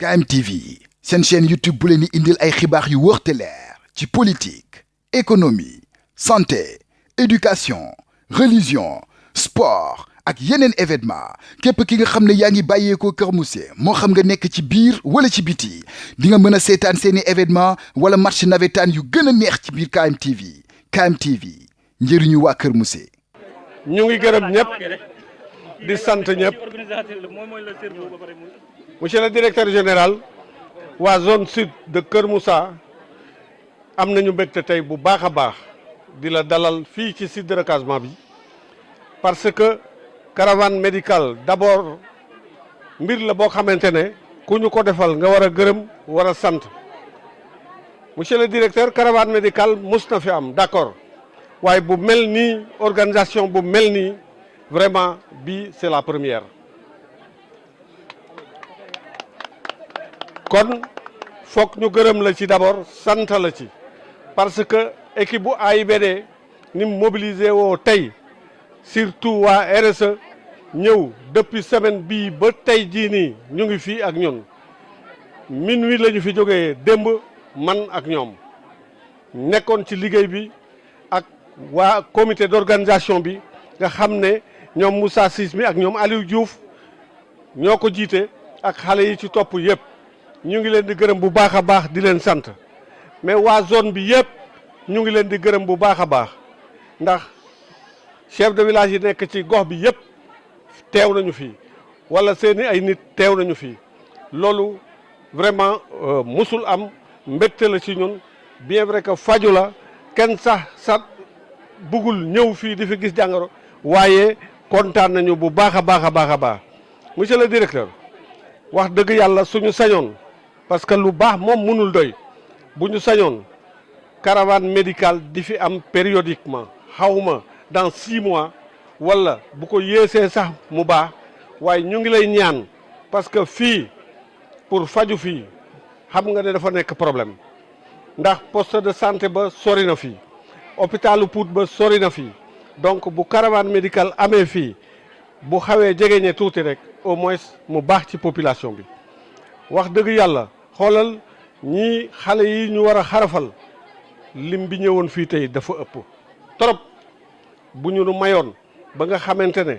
KMTV seen chaîne YouTube bu leen di indil ay xibaar yu wóor te leer ci politique économie santé éducation religion sport ak yeneen événement képp ki nga xam ne yaa ngi bàyyeekoo Kër Mousse moo xam nga nekk ci biir wala ci biti di nga mën a seetaan seeni événement wala match navétane yu gën a neex ci biir KMTV KMTV njëriñu waa Kër Mousse. ñu ngi gërëm ñëpp di sant ñëpp monsieur le directeur général waa zone sud de Kër Moussa am nañu mbégte tey bu baax a baax di la dalal fii ci site de recasement bi parce que caravane médicale d'abord mbir la boo xamante ne ku ñu ko defal nga war a gërëm war a sant monsieur le directeur caravane médicale mus na fi am d'accord waaye bu mel nii organisation bu mel nii vraiment bi c'est la première kon foog ñu gërëm la ci d'abord sant la ci parce que équipe bu AIBD ni mu mobilisé woo tey surtout waa RSE ñëw depuis semaine bii ba tey jii nii ñu ngi fii ak ñun minuit la ñu fi jógee démb man ak ñoom nekkoon ci liggéey bi ak waa comité d'organisation bi nga xam ne ñoom Moussa Ciss mi ak ñoom Aliou Diouf ñoo ko jiite ak xale yi ci topp yëpp ñu ngi leen di gërëm bu baax a baax di leen sant mais waa zone bi yëpp ñu ngi leen di gërëm bu baax a baax ndax chef de village yi nekk ci gox bi yëpp teew nañu fii wala seeni ay nit teew nañu fii loolu vraiment musul am mbégte la ci ñun bien vrai que faju la kenn sax bëggul ñëw fii di fi gis jàngoro waaye kontaan nañu bu baax a baax a baax a baax monsieur le directeur wax dëgg yàlla suñu sañoon parce que lu baax moom mënul doy bu ñu sañoon caravane médicale di fi am périodiquement xawma dans 6 mois wala bu ko yéesee sax mu baax waaye ñu ngi lay ñaan parce que fii pour faju fii xam nga ne dafa nekk problème ndax poste de santé ba sori na fii hôpitalu Pout ba sori na fii donc bu caravane médicale amee fii bu xawee jegeñee tuuti rek au moins mu baax ci population bi wax dëgg yàlla xoolal ñii xale yi ñu war a xarafal lim bi ñëwoon fii tey dafa ëpp trop bu ñu nu mayoon ba nga xamante ne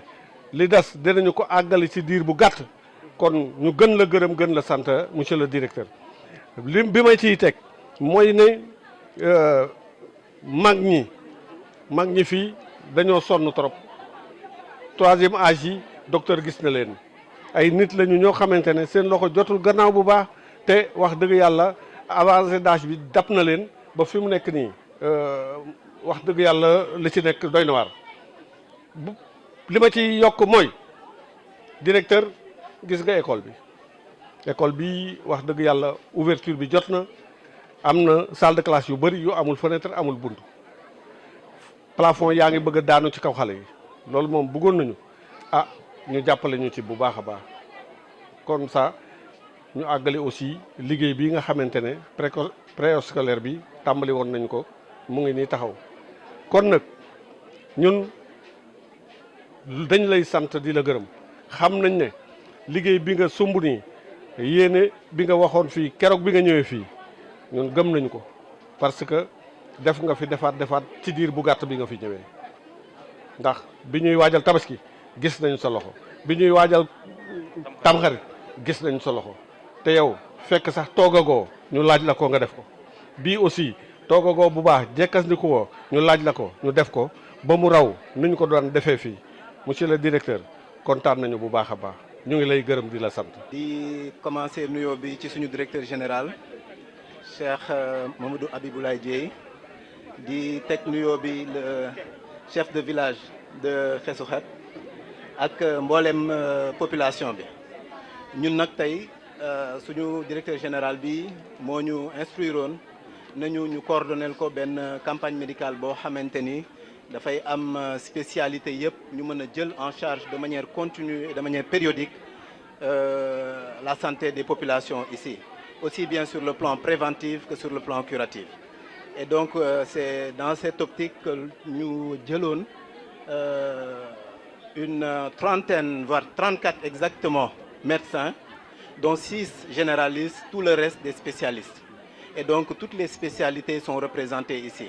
li des dinañu ko àggali ci diir bu gàtt kon ñu gën la gërëm gën la sant monsieur le directeur lim bi ma ciy teg mooy ne mag ñi fii dañoo sonn trop troisième âge yi docteur gis na leen ay nit lañu ñoo xamante ne seen loxo jotul gannaaw bu baax te wax dëgg yàlla avancé d'âge bi dab na leen ba fi mu nekk nii wax dëgg yàlla li ci nekk doy na waar li ma ci yokk mooy directeur gis nga école bi wax dëgg yàlla ouverture bi jot na am na salle de classe yu bëri yu amul fenêtre amul bunt plafond yaa ngi bëgg a daanu ci kaw xale yi loolu moom bëggoon nañu ñu jàppale ñu ci bu baax a baax comme ça ñu àggale aussi liggéey bi nga xamante ne préscolaire bi tàmbali woon nañ ko mu ngi nii taxaw kon nag ñun dañ lay sant di la gërëm xam nañ ne liggéey bi nga sumb nii yéene bi nga waxoon fii keroog bi nga ñëwee fii ñun gëm nañu ko parce que def nga fi defaat ci diir bu gàtt bi nga fi ñëwee ndax bi ñuy waajal tabaski gis nañu sa loxo bi ñuy waajal tamxarit gis nañu sa loxo te yow fekk sax toogagoo ñu laaj la ko nga def ko bii aussi toogagoo bu baax jekkas ni ko woo ñu laaj la ko ñu def ko ba mu raw ni ñu ko doon defee fii monsieur le directeur kontaan nañu bu baax a baax ñu ngi lay gërëm di la sant. di commencer nuyoo bi ci suñu directeur général Cheikh Mamadou Abiboulaye Dieye di teg nuyoo bi le chef de village de Fessoukhet ak mboolem population bi ñun nag tey suñu directeur général bi moo ñu instruiroon nañu ñu coordonnel ko benn campagne médicale boo xamante ni dafay am spécialité yëpp ñu mën a jël en charge de manière continue et de manière périodique la santé des populations ici, aussi bien sur le plan préventif que sur le plan curatif. Et donc c'est dans cette optique que ñu jëloon une trentaine voire 34 exactement médecins dont 6 généralistes, tout le reste des spécialistes. Et donc toutes les spécialités sont représentées ici.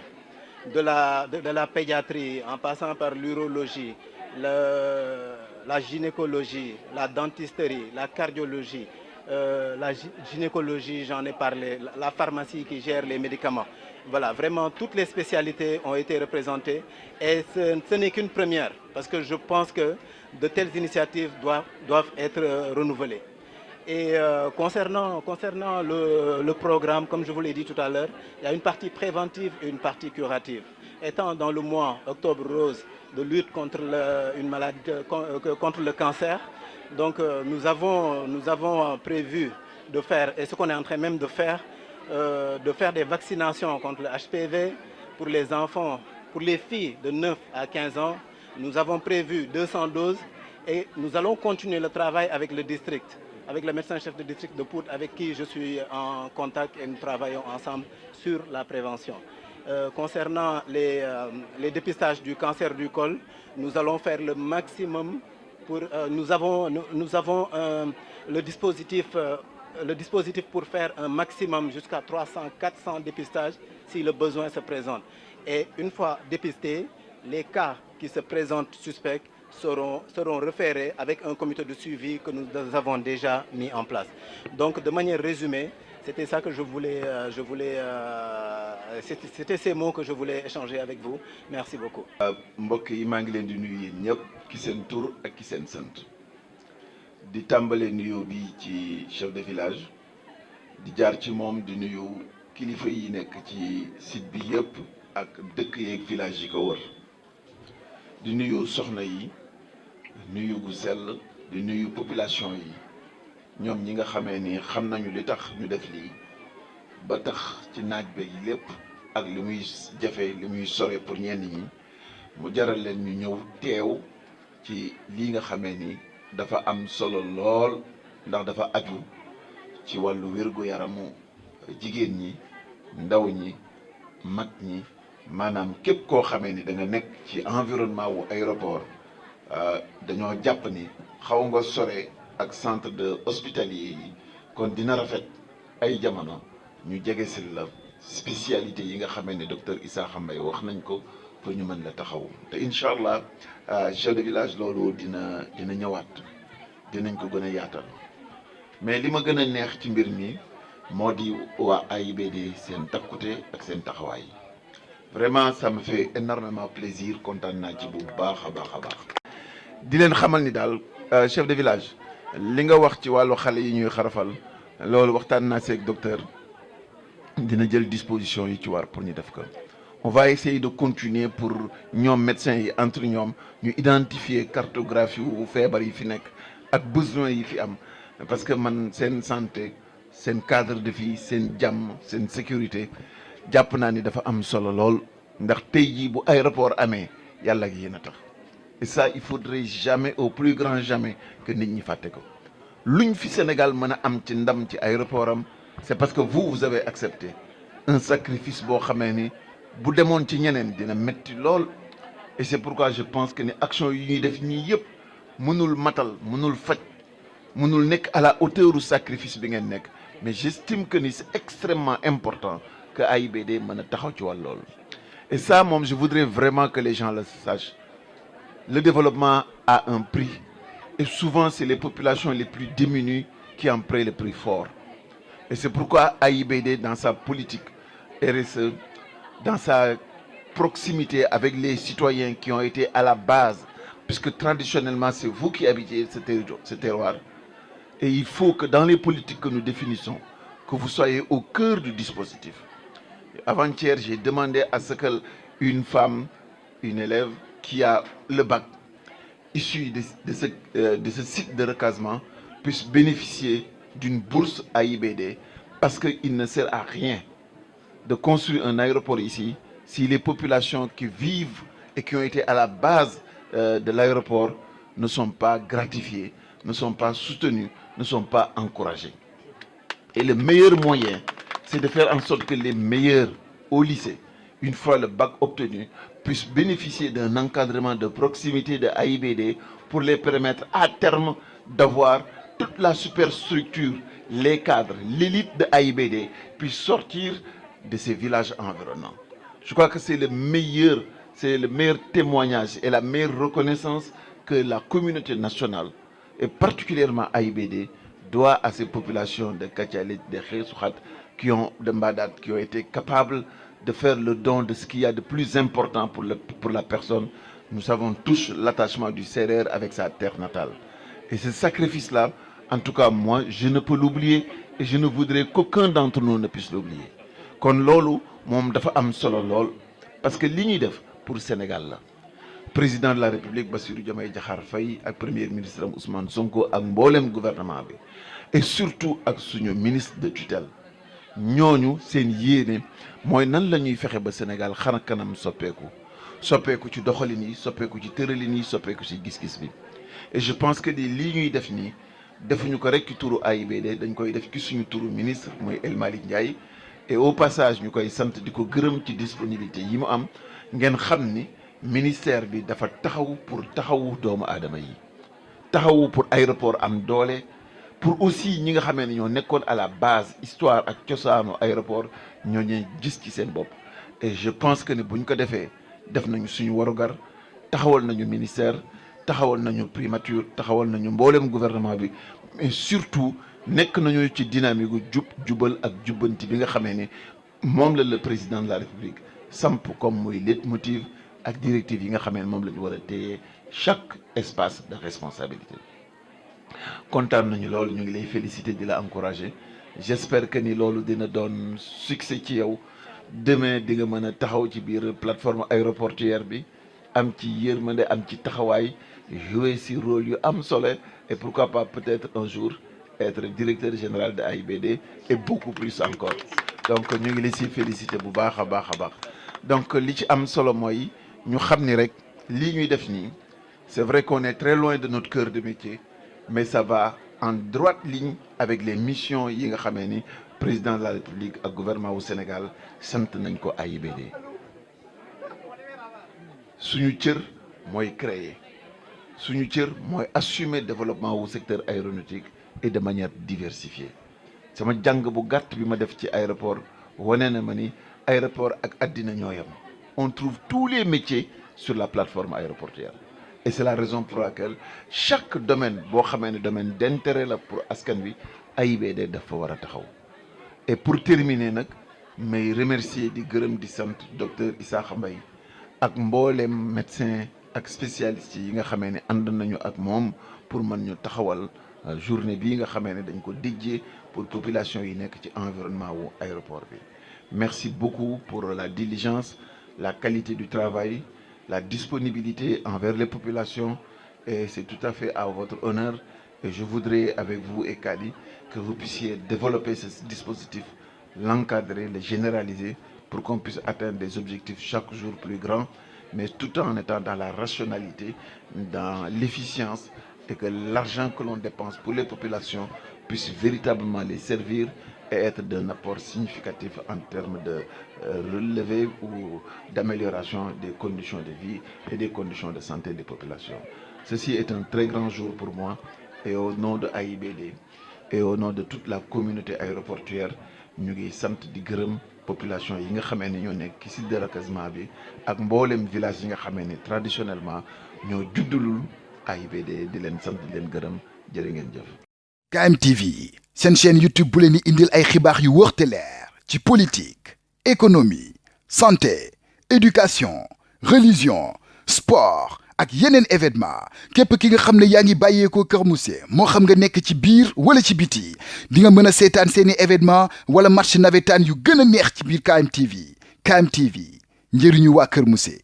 De la pédiatrie, en passant par l'urologie, la gynécologie, la dentisterie, la cardiologie, la gynécologie, j'en ai parlé, la pharmacie qui gère les médicaments. Voilà, vraiment toutes les spécialités ont été représentées et ce n'est qu'une première parce que je pense que de telles initiatives doivent être renouvelées. Et concernant le programme, comme je vous l'ai dit tout à l'heure, il y a une partie préventive et une partie curative. Étant dans le mois Octobre Rose de lutte contre une maladie, contre le cancer, donc nous avons prévu de faire, et ce qu'on est en train même de faire des vaccinations contre le HPV pour les enfants, pour les filles de 9 à 15 ans. Nous avons prévu 200 doses et nous allons continuer le travail avec le district, avec le médecin-chef de district de Pout, avec qui je suis en contact et nous travaillons ensemble sur la prévention. Concernant les dépistages du cancer du col, nous allons faire le maximum pour... nous avons le dispositif pour faire un maximum jusqu'à 300-400 dépistages si le besoin se présente. Et une fois dépistés, les cas qui se présentent suspects seront référés avec un comité de suivi que nous avons déjà mis en place. Donc de manière résumée, c'était ça que c'était ces mots que je voulais échanger avec vous. Merci beaucoup. mbokk yi maa ngi leen di nuyu yéen ñëpp ki seen tur ak ki seen sant di tàmbale nuyoo bi ci chef de village di jaar ci moom di nuyu kilifa yi nekk ci site bi yëpp ak dëkk yeeg village yi ko wër di nuyu soxna yi nuyu gu sell di nuyu population yi ñoom ñi nga xamee ni xam nañu li tax ñu def lii ba tax ci naaj be yi lépp ak li muy jafe li muy sore pour ñenn ñi mu jaral leen ñu ñëw teew ci lii nga xamee ni dafa am solo lool ndax dafa aju ci wàllu wér-gu-yaramu jigéen ñi ndaw ñi mag ñi maanaam képp koo xamee ni da nga nekk ci environnement wu aéroport dañoo jàpp ni xaw nga sore ak centre de hospitalier yi kon dina rafet ay jamono ñu jege si la spécialité yi nga xamee ne docteur Issakha Mbaye wax nañ ko pour ñu mën la taxaw te incha allah chef de village loolu dina ñëwaat dinañ ko gën a yaatal mais li ma gën a neex ci mbir mi moo di waa AIBD seen takkute ak seen taxawaay vraiment ça me fait énormément plaisir kontaan naa ci bu baax a baax a baax. di leen xamal ni daal chef de village li nga wax ci wàllu xale yi ñuy xarafal loolu waxtaan naa seeg docteur dina jël disposition yi ci war pour ñu def ko. On va essayer de continuer pour ñoom médecins yi entre ñoom ñu identifier cartographie wu feebar yi fi nekk ak besoin yi fi am parce que man seen santé seen cadre de vie seen jàmm seen sécurité jàpp naa ni dafa am solo lool ndax tey jii bu aéroport amee yàlla ak yéen a tax et ça il faudrait jamais au plus grand jamais que nit ñi fàtte ko luñ fi Sénégal mën a am ci ndam ci aéroport am c'est parce que vous avez accepté un sacrifice boo xamee ni bu demoon ci ñeneen dina metti lool et c'est pourquoi je pense que ni action yi ñuy def ñii yëpp mënul matal mënul faj mënul nekk à la hauteur du sacrifice bi ngeen nekk mais j'estime que ni c'est extrêmement important que AIBD mën a taxaw ci wàll loolu et ça moom je voudrais vraiment que les gens le sachent le développement a un prix et souvent c'est les populations les plus démunies qui en paient le prix fort et c'est pourquoi AIBD dans sa politique RSE dans sa proximité avec les citoyens qui ont été à la base, puisque traditionnellement c'est vous qui habitez ce terroir. Et il faut que dans les politiques que nous définissons, que vous soyez au cœur du dispositif. Avant-hier, j'ai demandé à ce qu'une femme, une élève qui a le bac, issue de ce site de recasement, puisse bénéficier d'une bourse AIBD, parce qu'il ne sert à rien de construire un aéroport ici si les populations qui vivent et qui ont été à la base de l'aéroport ne sont pas gratifiées, ne sont pas soutenues, ne sont pas encouragées. Et le meilleur moyen, c'est de faire en sorte que les meilleurs au lycée, une fois le bac obtenu, puissent bénéficier d'un encadrement de proximité de AIBD pour les permettre à terme d'avoir toute la superstructure les cadres, l'élite de AIBD puisse sortir de ces villages environnants. Je crois que c'est le meilleur témoignage et la meilleure reconnaissance que la communauté nationale, et particulièrement AIBD, doit à ces populations de Katialit, de Khesouhat, de Mbadat, qui ont été capables de faire le don de ce qu'il y a de plus important pour la personne. Nous savons tous l'attachement du Sérère avec sa terre natale. Et ce sacrifice-là, en tout cas moi, je ne peux l'oublier et je ne voudrais qu'aucun d'entre nous ne puisse l'oublier. Kon lolu mom dafa am solo lol parce que li ñuy def pour Sénégal la. Président de la République Bassirou Diomaye Diakhar Faye ak premier ministre Ousmane Sonko ak mboolem gouvernement bi et surtout ak suñu ministre de tutelle ñooñu seen yéene mooy nan la ñuy fexe ba Sénégal xar kanam soppeeku ci doxalin yi soppeeku ci tëralin yi soppeeku ci gis-gis bi. Et je pense que lii ñuy def nii defuñu ko rek ci turu AIBD dañ koy def ci suñu turu ministre mooy El Malick Ndiaye et au passage ñu koy sant di ko gërëm ci disponibilité yi mu am ngeen xam ni ministère bi dafa taxaw pour taxawu doomu aadama yi taxawu pour aéroport am doole pour aussi ñi nga xamee ne ñoo nekkoon à la base histoire ak cosaanu aéroport ñoo ñuy gis ci seen bopp. Et je pense que ni buñ ko defee def nañu suñu warugar taxawal nañu ministère taxawal nañu primature taxawal nañu mboolem gouvernement bi mais surtout nekk nañu ci dynamique gu jubal ak jubbanti bi nga xamee ni moom la le président de la République samp comme muy leitmotiv ak directive yi nga xamee ne moom la ñu war a téye chaque espace de responsabilité. Kontaan nañu loolu ñu ngi lay féliciter di la encourager j'espère que ni loolu dina doon succès ci yow demain di nga mën a taxaw ci biir plateforme aéroportuaire bi am ci yërmande am ci taxawaay jouer ci rôle yu am solo et pourquoi pas peut-être un jour être directeur général de AIBD et beaucoup plus encore. Donc ñu ngi lay ci féliciter bu baax a baax. Donc li ci am solo mooy ñu xam ni rek lii ñuy def nii c'est vrai qu'on est très loin de notre cœur de métier mais ça va en droite ligne avec les missions yi nga xamee ni président de la République ak gouvernement au Sénégal sant nañ ko AIBD. Suñu cër mooy créer suñu cër mooy assumer développement wu secteur aéronautique et de manière diversifiée. Sama jàng bu gàtt bi ma def ci aéroport wane na ma ni aéroport ak àddina ñooyam. On trouve tous les métiers sur la plateforme aéroportuaire. Et c'est la raison pour laquelle chaque domaine boo xamee ne domaine d'intérêt la pour askan wi AIBD dafa war a taxaw. Et pour terminer nag may remercier di gërëm di sant docteur Issakha Mbaye ak mboolem médecin ak spécialiste yi nga xamee ne ànd nañu ak moom pour mën ñu taxawal journée bii nga xamee ne dañ ko dédié pour population yi nekk ci environnement wu aéroport bi. Merci beaucoup pour la diligence, la qualité du travail, la disponibilité envers les populations et c'est tout à fait à votre honneur et je voudrais avec vous et Kadi que vous puissiez développer ce dispositif, l'encadrer, le généraliser pour qu'on puisse atteindre des objectifs chaque jour plus grands mais tout en étant dans la rationalité, dans l'efficience et que l'argent que l'on dépense pour les populations puisse véritablement les servir et être d'un apport significatif en termes de relevé ou d'amélioration des conditions de vie et des conditions de santé des populations. Ceci est un très grand jour pour moi et au nom de AIBD et au nom de toute la communauté aéroportuaire ñu ngi sant di gërëm population yi nga xamee ne ñoo nekk ci site de recasement bi ak mboolem village yi nga xamee ne traditionnellement ñoo juddulul AIBD di leen sant di leen gërëm jërë ngeen jëf. KMTV seen chaîne YouTube bu leen di indil ay xibaar yu wóor te leer ci politique économie santé éducation religion sport ak yeneen événement képp ki nga xam ne yaa ngi bàyyeekoo Kër Mousse moo xam nga nekk ci biir wala ci biti di nga mën a seetaan seeni événement wala match navétane yu gën a neex ci biir KMTV njëriñu waa Kër Mousse.